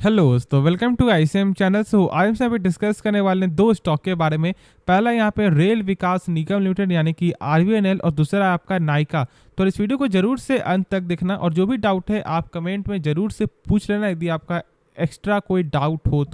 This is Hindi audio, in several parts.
हेलो दोस्तों, वेलकम टू आईसीएम चैनल। आज हम यहाँ पे डिस्कस करने वाले हैं दो स्टॉक के बारे में। पहला यहाँ पे रेल विकास निगम लिमिटेड यानी कि आरवीएनएल और दूसरा आपका नाइका। तो इस वीडियो को जरूर से अंत तक देखना और जो भी डाउट है आप कमेंट में जरूर से पूछ लेना यदि आपका एक्स्ट्रा कोई डाउट हो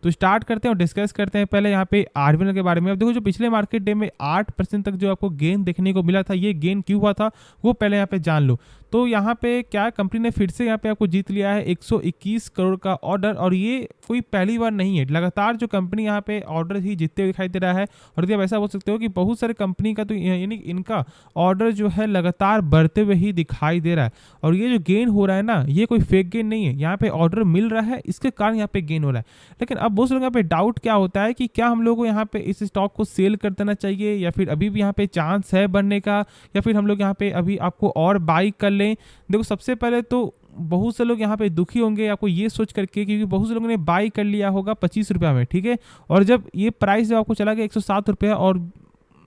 तो स्टार्ट करते हैं और डिस्कस करते हैं पहले यहाँ पे आरवीएनएल के बारे में। अब देखो, जो पिछले मार्केट डे में 8% तक जो आपको गेन देखने को मिला था, ये गेन क्यों हुआ था वो पहले यहाँ पे जान लो। तो यहाँ पे क्या कंपनी ने फिर से यहाँ पे आपको जीत लिया है 121 करोड़ का ऑर्डर, और ये कोई पहली बार नहीं है। लगातार जो कंपनी यहाँ पे ऑर्डर ही जीतते हुए दिखाई दे रहा है। और यदि आप ऐसा बोल सकते हो कि बहुत सारे कंपनी का तो यानी इनका ऑर्डर जो है लगातार बढ़ते हुए ही दिखाई दे रहा है। और ये जो गेन हो रहा है ना, ये कोई फेक गेन नहीं है, यहाँ पे ऑर्डर मिल रहा है, इसके कारण यहाँ पे गेन हो रहा है। लेकिन अब बहुत लोग यहाँ पे डाउट क्या होता है कि क्या हम लोग को यहाँ पे इस स्टॉक को सेल कर देना चाहिए या फिर अभी भी यहाँ पे चांस है बढ़ने का, या फिर हम लोग यहाँ पे अभी आपको और बाई कर लें। देखो, सबसे पहले तो बहुत से लोग यहाँ पे दुखी होंगे आपको ये सोच करके, क्योंकि बहुत से लोगों ने बाई कर लिया होगा 25 रुपया में, ठीक है। और जब ये प्राइस जब आपको चला गया 107 रुपया, और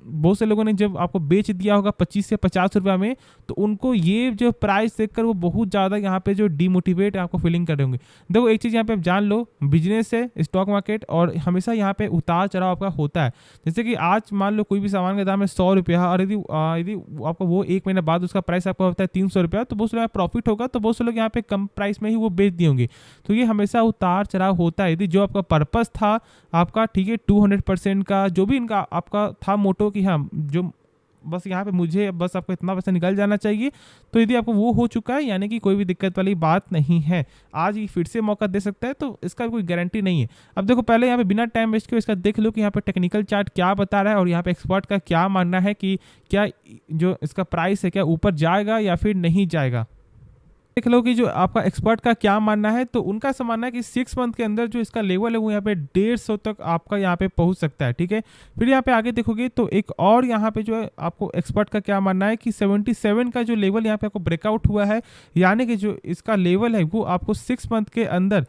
बहुत से लोगों ने जब आपको बेच दिया होगा 25 से 50 रुपया में, तो उनको ये जो प्राइस देखकर वो बहुत ज़्यादा यहाँ पे जो डिमोटिवेट आपको फीलिंग कर रहे होंगे। देखो, एक चीज़ यहाँ पे आप जान लो, बिजनेस है स्टॉक मार्केट, और हमेशा यहाँ पे उतार चढ़ाव आपका होता है। जैसे कि आज मान लो कोई भी सामान का दाम है 100 रुपया, और यदि आपको वो एक महीने बाद उसका प्राइस आपको होता है 300 रुपया, तो बहुत से लोग प्रॉफिट होगा, तो बहुत से लोग यहाँ पे कम प्राइस में ही वो बेच दिए होंगे। तो ये हमेशा उतार चढ़ाव होता है। यदि जो आपका पर्पस था आपका, ठीक है, 200% का जो भी इनका आपका था मोटो कि हाँ, जो बस यहाँ पे मुझे बस आपको इतना पैसा निकल जाना चाहिए, तो यदि आपको वो हो चुका है, यानी कि कोई भी दिक्कत वाली बात नहीं है। आज ये फिर से मौका दे सकता है, तो इसका कोई गारंटी नहीं है। अब देखो, पहले यहाँ पे बिना टाइम वेस्ट किए इसका देख लो कि यहाँ पे टेक्निकल चार्ट क्या बता रहा है, और यहाँ पे एक्सपर्ट का क्या मानना है कि क्या जो इसका प्राइस है क्या ऊपर जाएगा या फिर नहीं जाएगा। देख लो कि जो आपका एक्सपर्ट का क्या मानना है। तो उनका ऐसा मानना है कि 6 मंथ के अंदर जो इसका लेवल है वो यहाँ पे 150 तक आपका यहाँ पे पहुंच सकता है, ठीक है। फिर यहाँ पे आगे देखोगे तो एक और यहाँ पे जो है आपको एक्सपर्ट का क्या मानना है कि 77 का जो लेवल यहाँ पे आपको ब्रेकआउट हुआ है, यानी कि जो इसका लेवल है वो आपको 6 मंथ के अंदर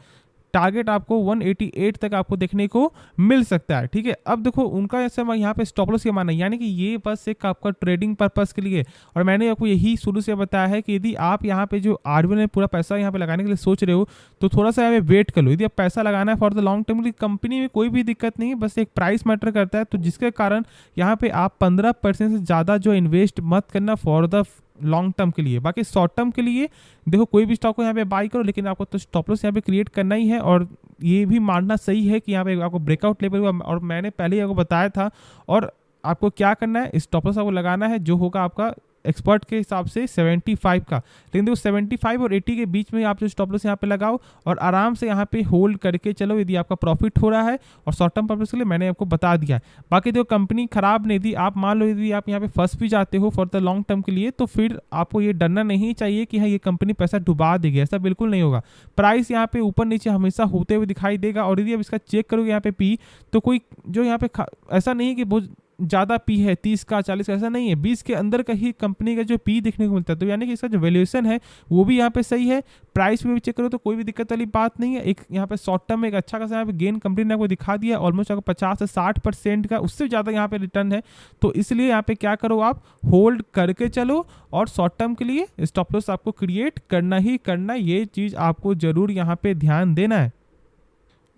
टारगेट आपको 188 तक आपको देखने को मिल सकता है, ठीक है। अब देखो, उनका ऐसा यहाँ पे स्टॉप लॉस क्या मानना है, यानी कि ये बस एक आपका ट्रेडिंग पर्पस के लिए। और मैंने आपको यही शुरू से बताया है कि यदि आप यहाँ पे जो आरबीएल में पूरा पैसा यहाँ पे लगाने के लिए सोच रहे हो, तो थोड़ा सा यहाँ पे वेट कर लो। यदि आप पैसा लगाना है for the long term, company में कोई भी दिक्कत नहीं है, बस एक प्राइस मैटर करता है। तो जिसके कारण यहाँ पे आप 15% से ज़्यादा जो इन्वेस्ट मत करना फॉर द लॉन्ग टर्म के लिए। बाकी शॉर्ट टर्म के लिए देखो, कोई भी स्टॉक को यहाँ पे बाई करो, लेकिन आपको तो स्टॉप लॉस यहाँ पे क्रिएट करना ही है। और ये भी मानना सही है कि यहाँ पे आपको ब्रेकआउट लेवल हुआ, और मैंने पहले ही आपको बताया था। और आपको क्या करना है, स्टॉप लॉस आपको लगाना है जो होगा आपका एक्सपर्ट के हिसाब से 75 का। लेकिन देखो, 75 और 80 के बीच में आप जो स्टॉप लॉस यहाँ पे लगाओ और आराम से यहाँ पे होल्ड करके चलो यदि आपका प्रॉफिट हो रहा है। और शॉर्ट टर्म पर्पस के लिए मैंने आपको बता दिया है। बाकी देखो, कंपनी खराब नहीं थी, आप मान लो यदि आप यहाँ पे फंस भी जाते हो फॉर द लॉन्ग टर्म के लिए, तो फिर आपको ये डरना नहीं चाहिए कि हाँ ये कंपनी पैसा डुबा देगी, ऐसा बिल्कुल नहीं होगा। प्राइस यहाँ पे ऊपर नीचे हमेशा होते हुए दिखाई देगा। और यदि आप इसका चेक करोगे यहाँ पे पी, तो कोई जो यहाँ पे ऐसा नहीं है कि बहुत ज़्यादा पी है 30 का 40 का, ऐसा नहीं है। 20 के अंदर का ही कंपनी का जो पी देखने को मिलता है। तो यानी कि इसका जो वैल्यूएशन है वो भी यहाँ पे सही है। प्राइस में भी चेक करो तो कोई भी दिक्कत वाली बात नहीं है। एक यहाँ पे शॉर्ट टर्म में एक अच्छा खासा यहाँ पे गेन कंपनी ने आपको दिखा दिया, ऑलमोस्ट आपको 50 से 60% का, उससे ज़्यादा यहाँ पे रिटर्न है। तो इसलिए यहाँ पे क्या करो, आप होल्ड करके चलो, और शॉर्ट टर्म के लिए स्टॉप लॉस आपको क्रिएट करना ही करना, ये चीज़ आपको जरूर यहाँ पे ध्यान देना है।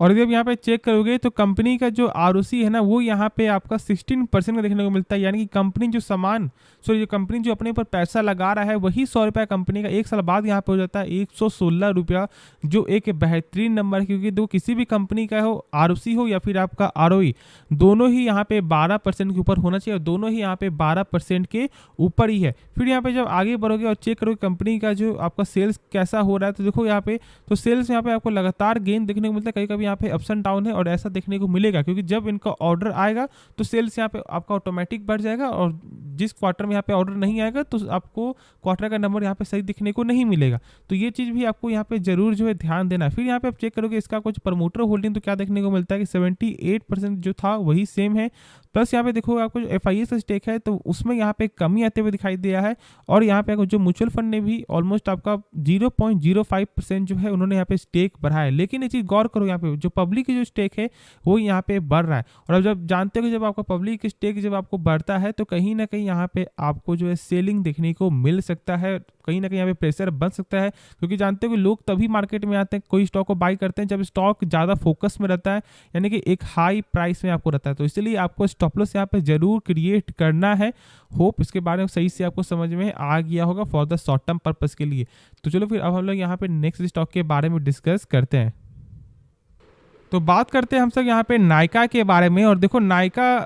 और यदि आप यहाँ पे चेक करोगे तो कंपनी का जो आरओसी है ना, वो यहाँ पे आपका 16% का देखने को मिलता है। यानी कि कंपनी जो कंपनी जो अपने ऊपर पैसा लगा रहा है वही 100 रुपया कंपनी का 1 साल बाद यहाँ पे हो जाता है 116 रुपया, जो एक बेहतरीन नंबर है। क्योंकि दो किसी भी कंपनी का हो, आरओसी हो या फिर आपका आरओई, दोनों ही यहाँ पे 12% के ऊपर होना चाहिए, और दोनों ही यहाँ पे 12% के ऊपर ही है। फिर यहाँ पे जब आगे बढ़ोगे और चेक करोगे कंपनी का जो आपका सेल्स कैसा हो रहा है, तो देखो यहाँ पे तो सेल्स यहाँ पे आपको लगातार गेन देखने को मिलता है। कहीं कभी यहाँ पे अप्स एंड डाउन है, और ऐसा देखने को मिलेगा क्योंकि जब इनका ऑर्डर आएगा तो सेल्स यहाँ पे आपका ऑटोमेटिक बढ़ जाएगा। और जिस क्वार्टर में यहाँ पे ऑर्डर नहीं आएगा तो आपको क्वार्टर का नंबर यहाँ पे सही दिखने को नहीं मिलेगा। तो ये चीज़ भी आपको यहाँ पे जरूर जो है ध्यान देना है। फिर यहाँ पे आप चेक करोगे इसका कुछ प्रमोटर होल्डिंग, तो क्या देखने को मिलता है कि 78% जो था वही सेम है। प्लस यहाँ पे देखो आपको जो FIS का स्टेक है तो उसमें यहाँ पे कमी आते हुए दिखाई दिया है। और यहाँ पे जो म्यूचुअल फंड ने भी ऑलमोस्ट आपका 0.05% जो है उन्होंने यहाँ पे स्टेक बढ़ाया है। लेकिन एक चीज़ गौर करो, यहाँ पे जो पब्लिक की जो स्टेक है वो यहाँ पे बढ़ रहा है। और अब जब जानते हो कि जब आपका पब्लिक स्टेक जब आपको बढ़ता है तो कहीं ना कहीं यहाँ पे आपको जो है सेलिंग देखने को मिल सकता है, कहीं ना कहीं यहाँ पे प्रेशर बन सकता है। क्योंकि जानते हो कि लोग तभी मार्केट में आते हैं, कोई स्टॉक को बाई करते हैं जब स्टॉक ज़्यादा फोकस में रहता है, यानी कि एक हाई प्राइस में आपको रहता है। तो इसलिए आपको स्टॉप लॉस यहाँ पे जरूर क्रिएट करना है। होप इसके बारे में सही से आपको समझ में आ गया होगा for the short term purpose के लिए। तो चलो फिर अब हम लोग यहाँ पे नेक्स्ट स्टॉक के बारे में डिस्कस करते हैं। तो बात करते हैं हम सब यहाँ पे नायका के बारे में। और देखो नायका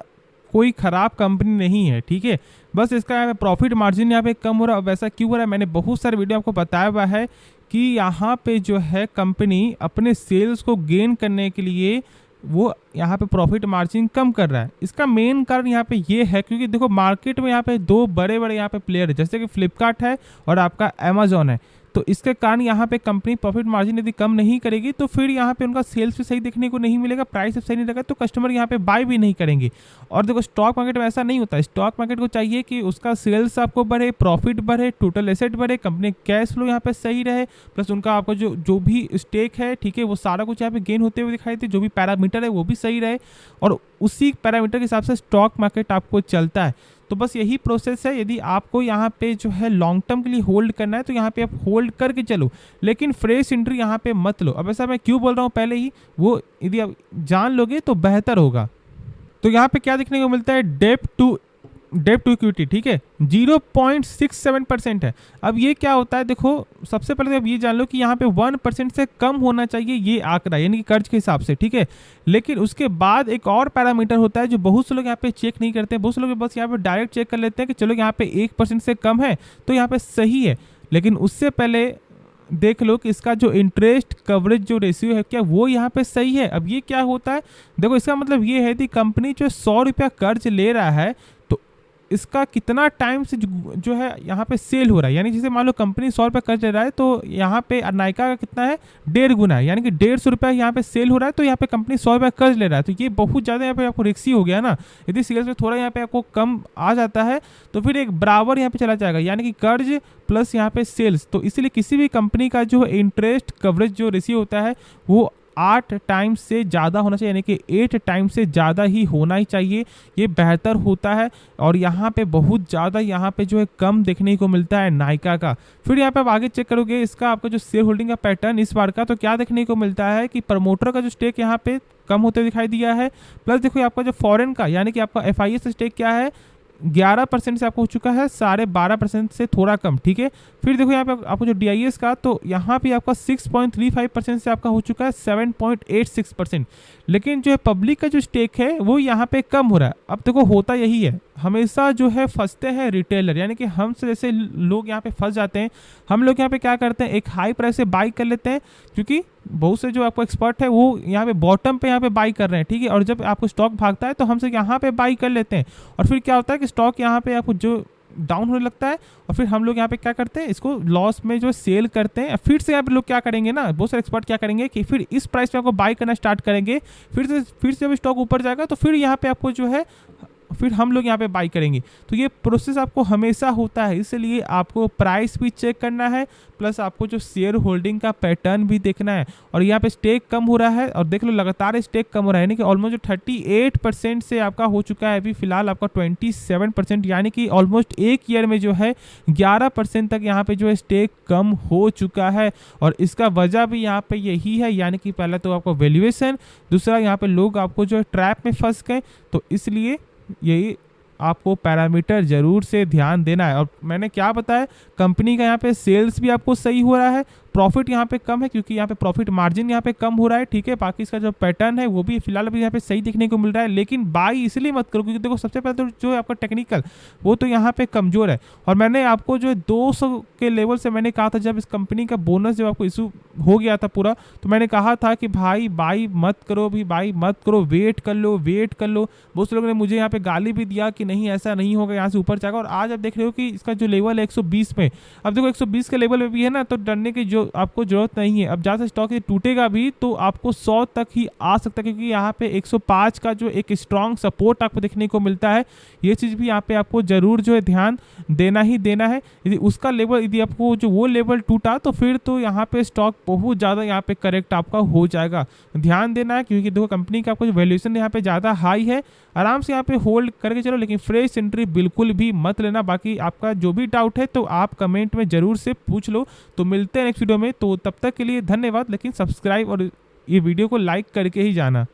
कोई ख़राब कंपनी नहीं है, ठीक है, बस इसका यहाँ पे प्रॉफिट मार्जिन यहाँ पे कम हो रहा है। वैसा क्यों हो रहा है, मैंने बहुत सारे वीडियो आपको बताया हुआ है कि यहाँ पे जो है कंपनी अपने सेल्स को गेन करने के लिए वो यहाँ पे प्रॉफिट मार्जिन कम कर रहा है। इसका मेन कारण यहाँ पे ये है क्योंकि देखो मार्केट में यहाँ पे दो बड़े बड़े यहाँ पे प्लेयर है, जैसे कि फ्लिपकार्ट है और आपका अमेजोन है। तो इसके कारण यहाँ पे कंपनी प्रॉफिट मार्जिन यदि कम नहीं करेगी तो फिर यहाँ पे उनका सेल्स भी सही देखने को नहीं मिलेगा, प्राइस भी सही नहीं रहेगा, तो कस्टमर यहाँ पे बाय भी नहीं करेंगे। और देखो स्टॉक मार्केट में ऐसा नहीं होता है। स्टॉक मार्केट को चाहिए कि उसका सेल्स आपको बढ़े, प्रॉफिट बढ़े, टोटल एसेट बढ़े, कंपनी कैश फ्लो यहाँ पे सही रहे, प्लस उनका आपको जो भी स्टेक है, ठीक है, वो सारा कुछ यहाँ पे गेन होते हुए दिखाई दे, जो भी पैरामीटर है वो भी सही रहे और उसी पैरामीटर के हिसाब से स्टॉक मार्केट आपको चलता है। तो बस यही प्रोसेस है। यदि आपको यहाँ पे जो है लॉन्ग टर्म के लिए होल्ड करना है तो यहाँ पे आप होल्ड करके चलो, लेकिन फ्रेश एंट्री यहाँ पे मत लो। अब ऐसा मैं क्यों बोल रहा हूँ पहले ही, वो यदि आप जान लोगे तो बेहतर होगा। तो यहाँ पे क्या देखने को मिलता है, डेब्ट टू इक्विटी, ठीक है, 0.67% है। अब ये क्या होता है, देखो सबसे पहले तो आप ये जान लो कि यहाँ पे 1% से कम होना चाहिए ये आंकड़ा, यानी कि कर्ज के हिसाब से, ठीक है। लेकिन उसके बाद एक और पैरामीटर होता है जो बहुत से लोग यहाँ पे चेक नहीं करते हैं। बहुत से लोग बस यहाँ पे डायरेक्ट चेक कर लेते हैं कि चलो यहाँ पे 1% से कम है तो यहाँ पे सही है। लेकिन उससे पहले देख लो कि इसका जो इंटरेस्ट कवरेज जो रेशियो है क्या वो यहाँ पे सही है। अब ये क्या होता है, देखो इसका मतलब ये है कि कंपनी जो 100 रुपया कर्ज ले रहा है तो इसका कितना टाइम से जो है यहाँ पे सेल हो रहा है। यानी जैसे मान लो कंपनी 100 रुपये कर्ज ले रहा है तो यहाँ पे नायका का कितना है, 1.5 गुना है, यानी कि 150 रुपया यहाँ पे सेल हो रहा है तो यहाँ पे कंपनी 100 रुपये कर्ज ले रहा है। तो ये बहुत ज़्यादा यहाँ पे आपको रिक्सी हो गया ना। यदि सेल्स में थोड़ा यहाँ पे आपको कम आ जाता है तो फिर एक बराबर यहाँ पे चला जाएगा, यानी कि कर्ज प्लस यहाँ पे सेल्स। तो इसीलिए किसी भी कंपनी का जो इंटरेस्ट कवरेज जो रेशियो होता है वो 8 टाइम्स से ज़्यादा होना चाहिए, यानी कि 8 टाइम्स से ज़्यादा ही होना ही चाहिए, ये बेहतर होता है। और यहाँ पे बहुत ज़्यादा यहाँ पे जो है कम देखने को मिलता है नायका का। फिर यहाँ पे आप आगे चेक करोगे इसका आपका जो शेयर होल्डिंग का पैटर्न इस बार का, तो क्या देखने को मिलता है कि प्रमोटर का जो स्टेक यहाँ पे कम होते दिखाई दिया है। प्लस देखो आपका जो फॉरेन का यानी कि आपका FIS स्टेक क्या है, 11% से आपको हो चुका है 12.5% से थोड़ा कम, ठीक है। फिर देखो यहाँ पे आपको जो DIS का, तो यहाँ पे आपका 6.35% से आपका हो चुका है 7.86%। लेकिन जो है पब्लिक का जो स्टेक है वो यहाँ पे कम हो रहा है। अब देखो होता यही है, हमेशा जो है फंसते हैं रिटेलर, यानी कि हमसे जैसे लोग यहाँ पे फंस जाते हैं। हम लोग यहाँ पे क्या करते हैं, एक हाई प्राइस से बाई कर लेते हैं, क्योंकि बहुत से जो आपको एक्सपर्ट है वो यहाँ पे बॉटम पे यहाँ पे बाई कर रहे हैं, ठीक है। और जब आपको स्टॉक भागता है तो हमसे यहाँ पे बाई कर लेते हैं और फिर क्या होता है कि स्टॉक यहाँ पे आपको जो डाउन होने लगता है और फिर हम लोग यहाँ पे क्या करते हैं, इसको लॉस में जो सेल करते हैं। फिर से यहाँ पे लोग क्या करेंगे ना, बहुत सारे एक्सपर्ट क्या करेंगे कि फिर इस प्राइस पे आपको बाई करना स्टार्ट करेंगे, फिर से जब स्टॉक ऊपर जाएगा तो फिर यहाँ पे आपको जो है फिर हम लोग यहाँ पे बाई करेंगे। तो ये प्रोसेस आपको हमेशा होता है, इसलिए आपको प्राइस भी चेक करना है, प्लस आपको जो शेयर होल्डिंग का पैटर्न भी देखना है। और यहाँ पे स्टेक कम हो रहा है और देख लो लगातार स्टेक कम हो रहा है, यानी कि ऑलमोस्ट 38% से आपका हो चुका है अभी फिलहाल आपका 27%, यानी कि ऑलमोस्ट एक ईयर में जो है 11% तक यहाँ पे जो है स्टेक कम हो चुका है। और इसका वजह भी यहाँ पे यही है, यानी कि पहला तो आपको वैल्यूएशन, दूसरा यहाँ पे लोग आपको जो है ट्रैप में फंस गए। तो इसलिए यही आपको पैरामीटर जरूर से ध्यान देना है। और मैंने क्या बताया, कंपनी का यहाँ पे सेल्स भी आपको सही हो रहा है, प्रॉफिट यहाँ पे कम है क्योंकि यहाँ पे प्रॉफिट मार्जिन यहाँ पे कम हो रहा है, ठीक है। बाकी इसका जो पैटर्न है वो भी फिलहाल अभी यहाँ पे सही देखने को मिल रहा है। लेकिन बाई इसलिए मत करो क्योंकि देखो सबसे पहले तो जो है आपका टेक्निकल वो तो यहाँ पे कमजोर है। और मैंने आपको जो 200 के लेवल से मैंने कहा था, जब इस कंपनी का बोनस जब आपको इशू हो गया था पूरा, तो मैंने कहा था कि भाई बाई मत करो, भी बाई मत करो, वेट कर लो। बहुत से लोगों ने मुझे यहाँ पे गाली भी दिया कि नहीं ऐसा नहीं होगा, यहाँ से ऊपर जाएगा। और आज आप देख रहे हो कि इसका जो लेवल है 120 में, अब देखो 120 के लेवल में भी है ना, तो डरने की जो जो आपको ज़रूरत नहीं है। अब ज़्यादा स्टॉक ये टूटेगा भी तो आपको 100 तक ही आ सकता है, क्योंकि यहाँ पे 105 का जो एक स्ट्रॉन्ग सपोर्ट आपको देखने को मिलता है, ये चीज़ भी यहाँ पे आपको ज़रूर जो है ध्यान देना ही देना है। यदि उसका लेवल, यदि आपको जो वो लेवल टूटा तो फिर तो यहाँ पे स्टॉक बहुत ज़्यादा यहाँ पे करेक्ट आपका हो जाएगा। ध्यान देना है, क्योंकि देखो कंपनी का आपको जो वैल्यूएशन यहाँ पे ज़्यादा हाई है, आराम से यहाँ पे होल्ड करके चलो, लेकिन फ्रेश एंट्री बिल्कुल भी मत लेना। बाकी आपका जो भी डाउट है तो आप कमेंट में ज़रूर से पूछ लो। तो मिलते हैं नेक्स्ट वीडियो में, तो तब तक के लिए धन्यवाद। लेकिन सब्सक्राइब और ये वीडियो को लाइक करके ही जाना।